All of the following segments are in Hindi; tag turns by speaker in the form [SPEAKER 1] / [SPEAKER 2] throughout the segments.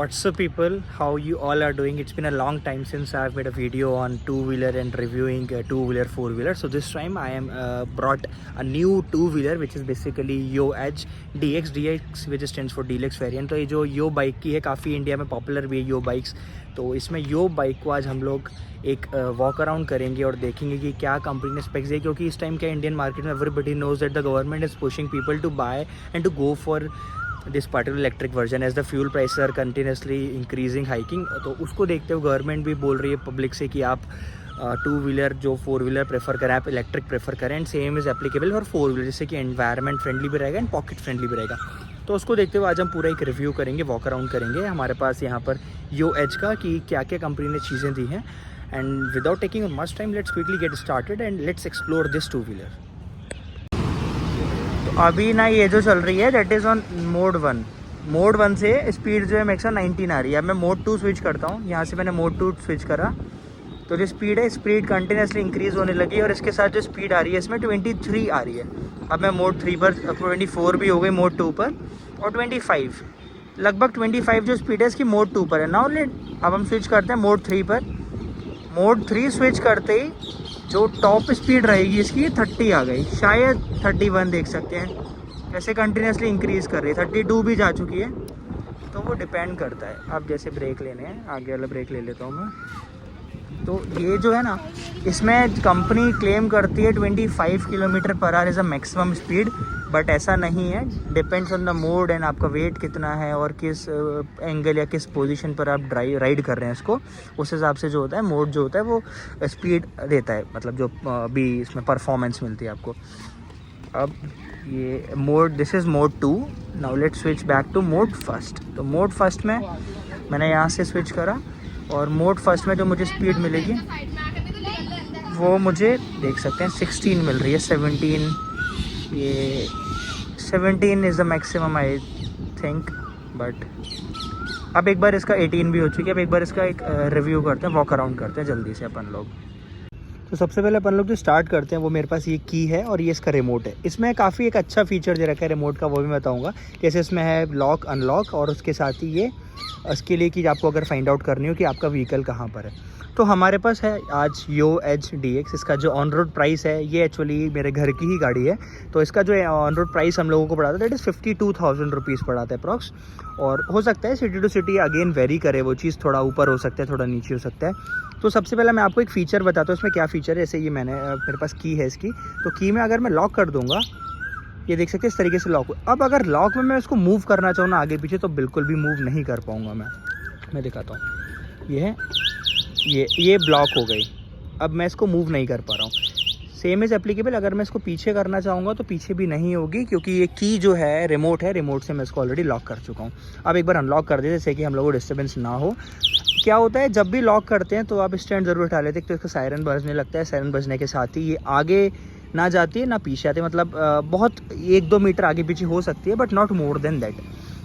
[SPEAKER 1] What's up people, how you all are doing? It's been a long time since I've made a video on two-wheeler and reviewing two-wheeler, four-wheeler. So this time I am brought a new two-wheeler which is basically Yo Edge DX which stands for Deluxe variant. तो ये जो Yo बाइक की है काफ़ी इंडिया में पॉपुलर भी है Yo बाइक्स. तो इसमें Yo बाइक को आज हम लोग एक वॉक अराउंड करेंगे और देखेंगे कि क्या कंपनी ने स्पेक्स दिए, क्योंकि इस टाइम क्या इंडियन मार्केट में everybody knows that the government is pushing people to buy and to go for this particular electric version as the fuel price are continuously increasing hiking. तो उसको देखते हुए गवर्नमेंट भी बोल रही है पब्लिक से कि आप टू व्हीलर जो फोर व्हीलर प्रेफर करें, आप इलेक्ट्रिक प्रेफर करें. And same is applicable for four wheeler, जिससे कि एनवायरनमेंट फ्रेंडली भी रहेगा एंड पॉकेट फ्रेंडली भी रहेगा. तो उसको देखते हुए आज हम पूरा एक रिव्यू करेंगे, वॉक अराउंड करेंगे हमारे पास यहाँ पर Yo Edge का कि क्या क्या कंपनी ने चीज़ें दी हैं. And without taking much time let's quickly get started and let's explore this two wheeler. तो अभी ना ये जो चल रही है दैट इज़ ऑन मोड 1 से स्पीड जो है मैक्सिमम 19 आ रही है. अब मैं मोड 2 स्विच करता हूँ. यहाँ से मैंने मोड 2 स्विच करा तो जो स्पीड है स्पीड कंटिन्यूसली इंक्रीज़ होने लगी और इसके साथ जो स्पीड आ रही है इसमें 23 आ रही है. अब मैं मोड 3 पर 24 भी हो गई मोड 2 पर और 25 लगभग 25 जो स्पीड है इसकी मोड 2 पर है. नाउ अब हम स्विच करते हैं मोड 3 पर. मोड 3 स्विच करते ही जो टॉप स्पीड रहेगी इसकी 30 आ गई, शायद 31 देख सकते हैं. वैसे कंटिन्यूसली इंक्रीज़ कर रही है, 32 भी जा चुकी है. तो वो डिपेंड करता है. अब जैसे ब्रेक लेने हैं, आगे वाला ब्रेक ले लेता हूँ मैं. तो ये जो है ना, इसमें कंपनी क्लेम करती है 25 kilometre per hour is a maximum speed, but ऐसा नहीं है. Depends on the mode and आपका वेट कितना है और किस एंगल या किस पोजीशन पर आप राइड कर रहे हैं इसको, उस हिसाब से जो होता है मोड जो होता है वो स्पीड देता है, मतलब जो भी इसमें परफॉर्मेंस मिलती है आपको. अब ये mode, this is mode 2. Now let's switch back to mode first. तो मोड फर्स्ट में मैंने यहाँ से स्विच करा और मोड फर्स्ट में जो मुझे स्पीड मिलेगी वो मुझे देख सकते हैं 16 मिल रही है. 17, ये 17 is the maximum I think. But अब एक बार इसका 18 भी हो चुकी है. अब एक बार इसका एक रिव्यू करते हैं, वॉक अराउंड करते हैं जल्दी से अपन लोग. तो सबसे पहले अपन लोग जो स्टार्ट करते हैं वो मेरे पास ये की है और ये इसका रिमोट है. इसमें काफ़ी एक अच्छा फीचर दे रखा है रिमोट का, वो भी बताऊंगा. जैसे इसमें है लॉक अनलॉक और उसके साथ ही ये इसके लिए कि आपको अगर फाइंड आउट करनी हो कि आपका व्हीकल कहाँ पर है. तो हमारे पास है आज Yo Edge DX. इसका जो ऑन रोड प्राइस है, ये एक्चुअली मेरे घर की ही गाड़ी है, तो इसका जो ऑन रोड प्राइस हम लोगों को पड़ा था दैट इज़ 52,000 रुपीज़ पड़ा था अप्रॉक्स. और हो सकता है city to city again vary करे वो चीज़, थोड़ा ऊपर हो सकता है थोड़ा नीचे हो सकता है. तो सबसे पहले मैं आपको एक फ़ीचर बताता हूँ इसमें क्या फ़ीचर है. जैसे ये मेरे पास की है इसकी, तो की में अगर मैं लॉक कर दूँगा, ये देख सकते हैं इस तरीके से लॉक. अब अगर लॉक में मैं इसको मूव करना चाहूँ ना आगे पीछे, तो बिल्कुल भी मूव नहीं कर पाऊँगा. मैं दिखाता हूँ. ये है, ये ब्लॉक हो गई. अब मैं इसको मूव नहीं कर पा रहा हूँ. सेम इज़ एप्लीकेबल अगर मैं इसको पीछे करना चाहूँगा तो पीछे भी नहीं होगी, क्योंकि ये की जो है रिमोट से मैं इसको ऑलरेडी लॉक कर चुका हूँ. अब एक बार अनलॉक कर दे जैसे कि हम लोगों को डिस्टर्बेंस ना हो. क्या होता है जब भी लॉक करते हैं तो आप स्टैंड ज़रूर उठा लेते हैं, तो इसका सायरन बजने लगता है. सायरन बजने के साथ ही ये आगे ना जाती है ना पीछे आती है, मतलब बहुत 1-2 मीटर आगे पीछे हो सकती है, but not more than that.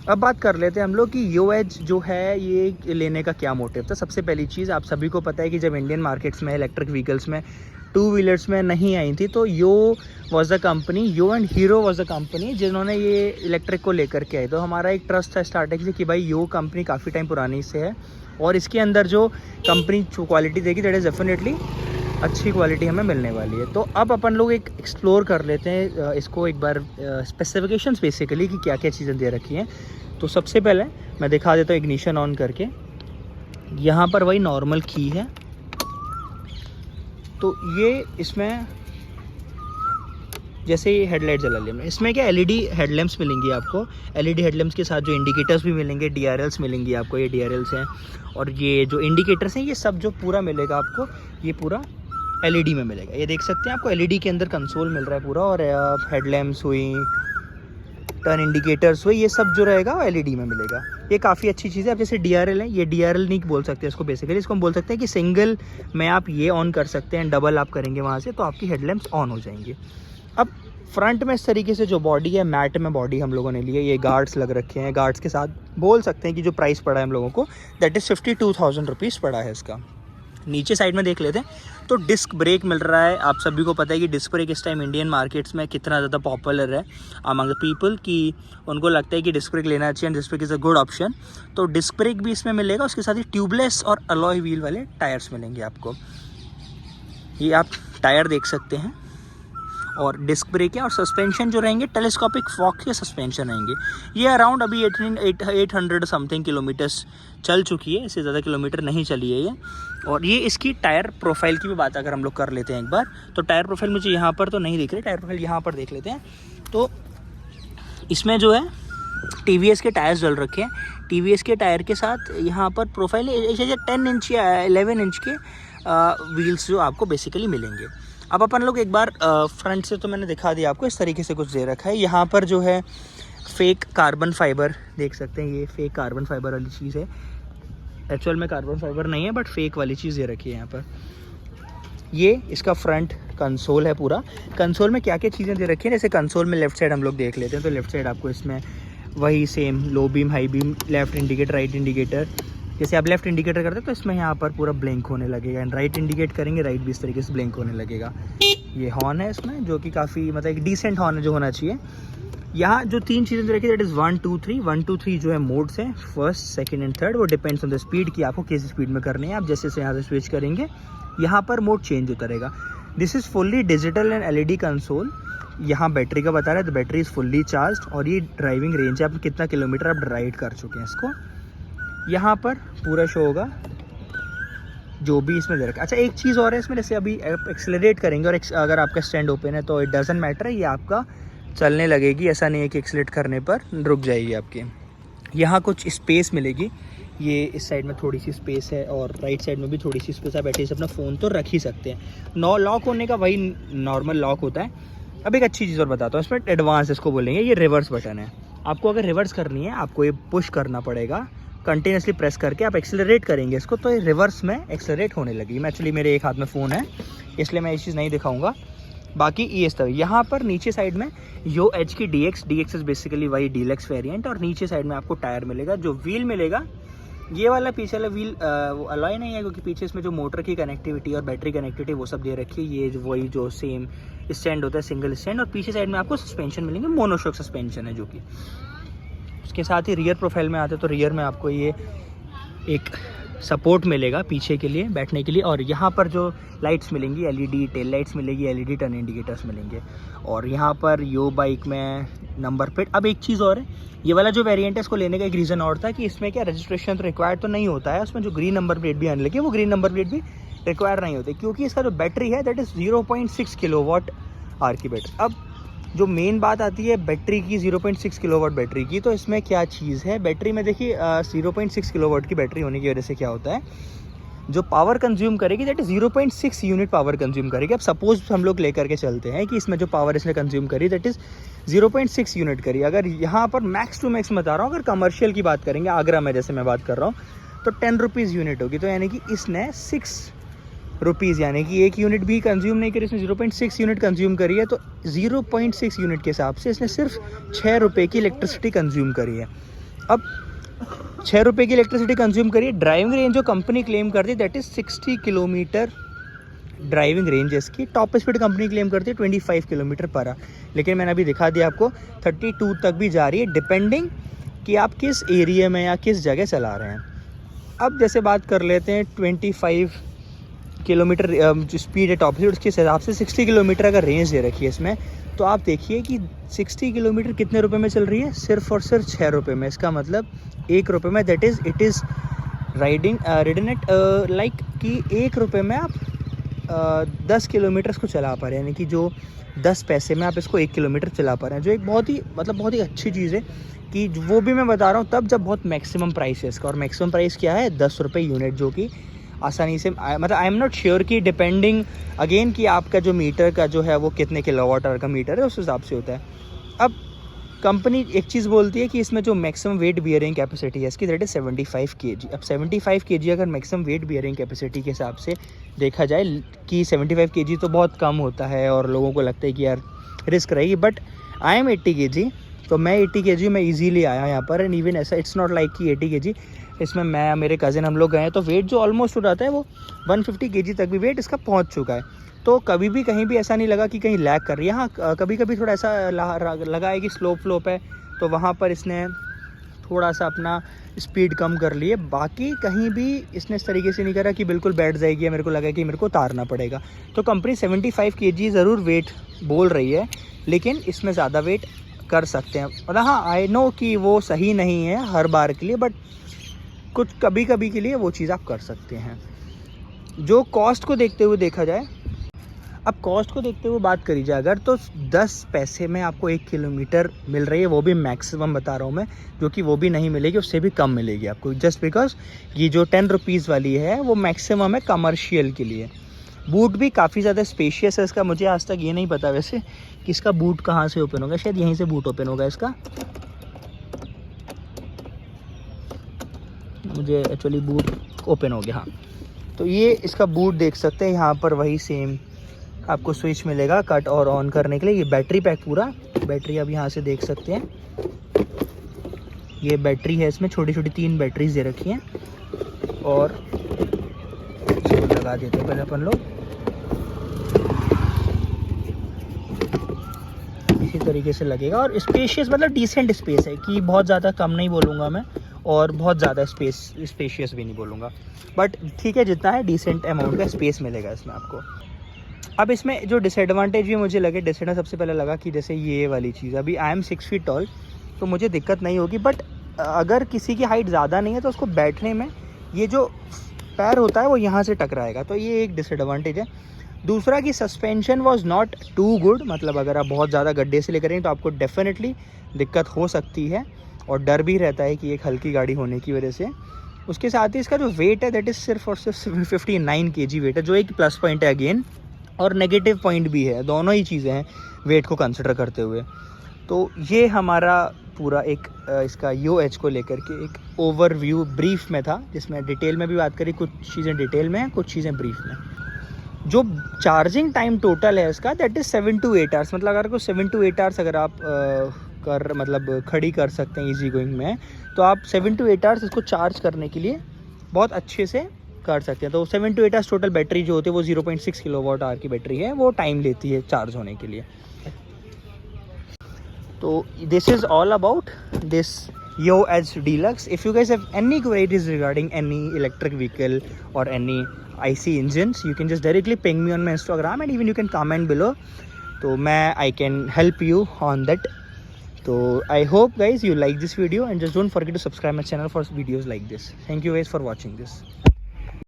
[SPEAKER 1] अब बात कर लेते हैं हम लोग कि Yo Edge जो है ये लेने का क्या मोटिव था. सबसे पहली चीज़, आप सभी को पता है कि जब इंडियन मार्केट्स में इलेक्ट्रिक व्हीकल्स में टू व्हीलर्स में नहीं आई थी, तो Yo was the company, Yo and hero was the company जिन्होंने ये इलेक्ट्रिक को लेकर के आई. तो हमारा एक ट्रस्ट था स्टार्टिंग से कि भाई Yo कंपनी काफ़ी टाइम पुरानी से है और इसके अंदर जो कंपनी क्वालिटी देगी दैट इज़ डेफिनेटली अच्छी क्वालिटी हमें मिलने वाली है. तो अब अपन लोग एक एक्सप्लोर कर लेते हैं इसको एक बार, स्पेसिफिकेशंस बेसिकली कि क्या क्या चीज़ें दे रखी हैं. तो सबसे पहले मैं दिखा देता हूँ इग्निशन ऑन करके. यहाँ पर वही नॉर्मल की है. तो ये इसमें जैसे ये हेडलाइट जला लिया मैं, इसमें क्या LED हेडलैम्प्स मिलेंगी आपको. LED हेडलैम्प्स के साथ जो इंडिकेटर्स भी मिलेंगे, DRLs मिलेंगी आपको. ये DRLs हैं और ये जो इंडिकेटर्स हैं ये सब जो पूरा मिलेगा आपको, ये पूरा LED में मिलेगा. ये देख सकते हैं आपको LED के अंदर कंसोल मिल रहा है पूरा, और हेडलैम्प्स हुई, टर्न इंडिकेटर्स हुए, ये सब जो रहेगा वो LED में मिलेगा. ये काफ़ी अच्छी चीज़ है. अब जैसे DRL है, ये DRL नहीं बोल सकते इसको, बेसिकली इसको हम बोल सकते हैं कि सिंगल में आप ये ऑन कर सकते हैं, डबल आप करेंगे वहाँ से तो आपकी हेडलैम्प्स ऑन हो जाएंगी. अब फ्रंट में इस तरीके से जो बॉडी है, मैट में बॉडी हम लोगों ने ली है. ये गार्ड्स लग रखे हैं. गार्ड्स के साथ बोल सकते हैं कि जो प्राइस पड़ा है हम लोगों को दैट इज़ 52,000 रुपीज़ पड़ा है इसका. नीचे साइड में देख लेते हैं तो डिस्क ब्रेक मिल रहा है। आप सभी को पता है कि डिस्क ब्रेक इस टाइम इंडियन मार्केट्स में कितना ज़्यादा पॉपुलर है अमंग द पीपल, कि उनको लगता है कि डिस्क ब्रेक लेना चाहिए, disc brake is a good option. तो डिस्क ब्रेक भी इसमें मिलेगा, उसके साथ ही ट्यूबलेस और अलॉय व्हील वाले टायर्स मिलेंगे आपको। ये आप टायर देख सकते हैं, और डिस्क ब्रेक है, और सस्पेंशन जो रहेंगे टेलीस्कोपिक फॉक के सस्पेंशन रहेंगे। ये अराउंड अभी 800 समथिंग किलोमीटर्स चल चुकी है, इससे ज़्यादा किलोमीटर नहीं चली है ये। और ये इसकी टायर प्रोफाइल की भी बात अगर हम लोग कर लेते हैं एक बार, तो टायर प्रोफाइल मुझे यहाँ पर तो नहीं दिख रही, टायर प्रोफाइल यहाँ पर देख लेते हैं। तो इसमें जो है TVS के टायर्स डल रखे हैं। TVS के टायर के साथ यहाँ पर प्रोफाइल 10 इंच या 11 इंच के व्हील्स जो आपको बेसिकली मिलेंगे। अब अपन लोग एक बार फ्रंट से तो मैंने दिखा दिया आपको, इस तरीके से कुछ दे रखा है। यहाँ पर जो है फेक कार्बन फाइबर देख सकते हैं, ये फेक कार्बन फाइबर वाली चीज़ है। एक्चुअल में कार्बन फाइबर नहीं है, बट फेक वाली चीज़ दे रखी है यहाँ पर। ये इसका फ्रंट कंसोल है पूरा। कंसोल में क्या क्या चीज़ें दे रखी हैं, जैसे कंसोल में लेफ्ट साइड हम लोग देख लेते हैं, तो लेफ्ट साइड आपको इसमें वही same low beam, high beam, left indicator, right indicator. जैसे आप लेफ्ट इंडिकेटर करते हैं तो इसमें यहाँ पर पूरा ब्लिंक होने लगेगा, एंड राइट इंडिकेट करेंगे, राइट भी इस तरीके से ब्लिंक होने लगेगा। ये हॉर्न है इसमें, जो कि काफ़ी मतलब एक डिसेंट हॉर्न है जो होना चाहिए। यहाँ जो 3 चीज़ें रखी है, दैट इज़ 1 2 3। 1 2 3 जो है मोड्स हैं, फर्स्ट, सेकंड एंड थर्ड। वो डिपेंड्स ऑन द स्पीड कि आपको किस स्पीड में करनी है। आप जैसे से यहाँ से स्विच करेंगे, यहाँ पर मोड चेंज होता रहेगा। This is fully digital and LED console. यहाँ बैटरी का बता रहा है, तो बैटरी इज़ फुल्ली चार्ज। और ये ड्राइविंग रेंज है, आप कितना किलोमीटर आप ड्राइव कर चुके हैं इसको, यहाँ पर पूरा शो होगा जो भी इसमें दे रखा है। अच्छा, एक चीज़ और है इसमें, जैसे अभी आप एक्सेलरेट करेंगे और अगर आपका स्टैंड ओपन है तो इट डजंट मैटर, ये आपका चलने लगेगी। ऐसा नहीं है कि एक्सेलरेट करने पर रुक जाएगी आपकी। यहाँ कुछ स्पेस मिलेगी, ये इस साइड में थोड़ी सी स्पेस है, और राइट साइड में भी थोड़ी सी स्पेस है। बैठे से अपना फ़ोन तो रख ही सकते हैं। लॉक होने का वही नॉर्मल लॉक होता है। अब एक अच्छी चीज़ और बताता हूँ, इसमें एडवांस इसको बोलेंगे, ये रिवर्स बटन है। आपको अगर रिवर्स करनी है, आपको ये पुश करना पड़ेगा, कंटिन्यूसली प्रेस करके आप एक्सेलरेट करेंगे इसको, तो ये रिवर्स में एक्सेलरेट होने लगी। मैं एक्चुअली मेरे एक हाथ में फ़ोन है, इसलिए मैं ये चीज़ नहीं दिखाऊंगा। बाकी ये इस तरह यहाँ पर नीचे साइड में YOH की DX इज़ बेसिकली वही डीलक्स वेरिएंट। और नीचे साइड में आपको टायर मिलेगा। जो व्हील मिलेगा, ये वाला पीछे वाला व्हील वो अलॉय नहीं है, क्योंकि पीछे इसमें जो मोटर की कनेक्टिविटी और बैटरी कनेक्टिविटी वो सब दे रखी है। ये वही जो सेम स्टैंड होता है, सिंगल स्टैंड। और पीछे साइड में आपको सस्पेंशन मिलेंगे, मोनोशॉक सस्पेंशन है जो कि। उसके साथ ही रियर प्रोफाइल में आते हैं, तो रियर में आपको ये एक सपोर्ट मिलेगा पीछे के लिए, बैठने के लिए। और यहाँ पर जो लाइट्स मिलेंगी, LED टेल लाइट्स मिलेगी, LED टर्न इंडिकेटर्स मिलेंगे। और यहाँ पर यो बाइक में नंबर प्लेट। अब एक चीज़ और है, ये वाला जो वेरिएंट है इसको लेने का एक रीज़न और था कि इसमें क्या रजिस्ट्रेशन तो रिक्वायर्ड तो नहीं होता है, उसमें जो ग्रीन नंबर प्लेट भी आने लगी, वो ग्रीन नंबर प्लेट भी रिक्वायर नहीं होती, क्योंकि इसका जो बैटरी है दैट इज़ 0.6 किलोवाट आवर की बैटरी। अब जो मेन बात आती है बैटरी की, 0.6 किलोवाट बैटरी की, तो इसमें क्या चीज़ है, बैटरी में देखिए 0.6 किलोवाट की बैटरी होने की वजह से क्या होता है, जो पावर कंज्यूम करेगी that is 0.6 unit power consume करेगी। अब सपोज हम लोग लेकर के चलते हैं कि इसमें जो पावर इसने कंज्यूम करी दैट इज़ 0.6 यूनिट करी। अगर यहाँ पर मैक्स टू मैक्स बता रहा हूँ, अगर कमर्शियल की बात करेंगे, आगरा में जैसे मैं बात कर रहा हूँ, तो 10 रुपीज़ यूनिट होगी। तो यानी कि इसने 6 रुपीज़, यानी कि 1 यूनिट भी कंज्यूम नहीं करी, इसने 0.6 यूनिट कंज्यूम करी है। तो 0.6 यूनिट के हिसाब से इसने सिर्फ 6 रुपये की इलेक्ट्रिसिटी कंज्यूम करी है। अब 6 रुपये की इलेक्ट्रिसिटी कंज्यूम करी है। ड्राइविंग रेंज जो कंपनी क्लेम करती है that is 60 kilometre driving range है इसकी। टॉप स्पीड कंपनी क्लेम करती है 25 किलोमीटर पर आवर, लेकिन मैंने अभी दिखा दिया आपको 32 तक भी जा रही है, डिपेंडिंग कि आप किस एरिया में या किस जगह चला रहे हैं। अब जैसे बात कर लेते हैं 25 किलोमीटर जो स्पीड है टॉप स्पीड, उसके हिसाब से 60 किलोमीटर अगर रेंज दे रखी है इसमें, तो आप देखिए कि 60 किलोमीटर कितने रुपए में चल रही है, सिर्फ और सिर्फ 6 रुपये में। इसका मतलब 1 रुपये में, that is it is ridden at like कि 1 रुपये में आप 10 किलोमीटर इसको चला पा रहे हैं, यानी कि जो 10 पैसे में आप इसको 1 किलोमीटर चला पा रहे हैं, जो एक बहुत ही अच्छी चीज़ है। कि वो भी मैं बता रहा हूँ तब जब बहुत मैक्सिमम प्राइस है इसका। और मैक्सिमम प्राइस क्या है, 10 रुपये यूनिट, जो कि आसानी से मतलब आई एम नॉट श्योर कि डिपेंडिंग अगेन कि आपका जो मीटर का जो है वो कितने किलोवाट आवर का मीटर है, उस हिसाब से होता है। अब कंपनी एक चीज़ बोलती है कि इसमें जो मैक्सिमम वेट बियरिंग कैपेसिटी है इसकी दैट इज़ 75 kg। अब 75 kg अगर मैक्सिमम वेट बियरिंग कैपेसिटी के हिसाब से देखा जाए कि 75 kg तो बहुत कम होता है और लोगों को लगता है कि यार रिस्क रहेगी, बट आई एम 80 kg, तो मैं 80 kg में ईजीली आया यहाँ पर। एंड इवन ऐसा इट्स नॉट लाइक कि 80 kg इसमें मैं मेरे कज़िन हम लोग गए हैं, तो वेट जो ऑलमोस्ट हो जाता है वो 150 केजी तक भी वेट इसका पहुंच चुका है। तो कभी भी कहीं भी ऐसा नहीं लगा कि कहीं लैग कर रही है। हाँ, कभी कभी थोड़ा ऐसा लगा है कि स्लोप है, तो वहाँ पर इसने थोड़ा सा अपना स्पीड कम कर ली है। बाकी कहीं भी इसने इस तरीके से नहीं करा कि बिल्कुल बैठ जाएगी, मेरे को लगा कि मेरे को उतारना पड़ेगा। तो कंपनी 75 केजी ज़रूर वेट बोल रही है, लेकिन इसमें ज़्यादा वेट कर सकते हैं। मतलब हाँ, आई नो कि वो सही नहीं है हर बार के लिए, बट कुछ कभी कभी के लिए वो चीज़ आप कर सकते हैं। जो कॉस्ट को देखते हुए देखा जाए, अब कॉस्ट को देखते हुए बात करी जाए अगर, तो 10 पैसे में आपको 1 किलोमीटर मिल रही है, वो भी मैक्सिमम बता रहा हूँ मैं, जो कि वो भी नहीं मिलेगी, उससे भी कम मिलेगी आपको, जस्ट बिकॉज ये जो 10 रुपीज़ वाली है वो मैक्सिमम है कमर्शियल के लिए। बूट भी काफ़ी ज़्यादा स्पेशियस है इसका। मुझे आज तक ये नहीं पता वैसे कि इसका बूट कहाँ से ओपन होगा, शायद यहीं से बूट ओपन होगा इसका। मुझे एक्चुअली बूट ओपन हो गया, हाँ। तो ये इसका बूट देख सकते हैं, यहाँ पर वही सेम आपको स्विच मिलेगा कट और ऑन करने के लिए। ये बैटरी पैक पूरा, बैटरी आप यहाँ से देख सकते हैं, ये बैटरी है, इसमें छोटी छोटी 3 बैटरीज दे रखी हैं। और इसको लगा देते हैं पहले अपन लोग, इसी तरीके से लगेगा। और स्पेशियस मतलब डिसेंट स्पेस है, कि बहुत ज़्यादा कम नहीं बोलूँगा मैं और बहुत ज़्यादा स्पेशियस भी नहीं बोलूँगा, बट ठीक है, जितना है डिसेंट अमाउंट का स्पेस मिलेगा इसमें आपको। अब इसमें जो डिसएडवांटेज भी मुझे लगे, डिसएडवांटेज सबसे पहले लगा कि जैसे ये वाली चीज़, अभी आई एम 6 फीट टॉल, तो मुझे दिक्कत नहीं होगी, बट अगर किसी की हाइट ज़्यादा नहीं है तो उसको बैठने में ये जो पैर होता है वो यहाँ से टकराएगा, तो ये एक डिसएडवांटेज है। दूसरा कि suspension was not too good, मतलब अगर आप बहुत ज़्यादा गड्ढे से लेकर आएंगे तो आपको डेफिनेटली दिक्कत हो सकती है, और डर भी रहता है कि एक हल्की गाड़ी होने की वजह से। उसके साथ ही इसका जो वेट है दैट इज़ सिर्फ और सिर्फ 59 kg वेट है, जो एक प्लस पॉइंट है अगेन, और नेगेटिव पॉइंट भी है, दोनों ही चीज़ें हैं वेट को कंसिडर करते हुए। तो ये हमारा पूरा एक इसका UH को लेकर के एक ओवरव्यू ब्रीफ में था, जिसमें डिटेल में भी बात करी, कुछ चीज़ें डिटेल में हैं, कुछ चीज़ें ब्रीफ में। जो चार्जिंग टाइम टोटल है इसका दैट इज़ 7 to 8 आवर्स, मतलब अगर कोई 7 to 8 आवर्स अगर आप मतलब खड़ी कर सकते हैं इजी गोइंग में, तो आप 7 to 8 आवर्स इसको चार्ज करने के लिए बहुत अच्छे से कर सकते हैं। तो 7 to 8 आवर्स टोटल बैटरी जो होती है वो 0.6 kWh की बैटरी है, वो टाइम लेती है चार्ज होने के लिए। तो this is all about this YOH Deluxe. If you guys have any queries regarding any electric vehicle or any IC engines, you can just directly ping me on my Instagram, and even you can comment below. तो I can help you on that. So I hope guys you like this video, and just don't forget to subscribe my channel for videos like this. Thank you guys for watching this.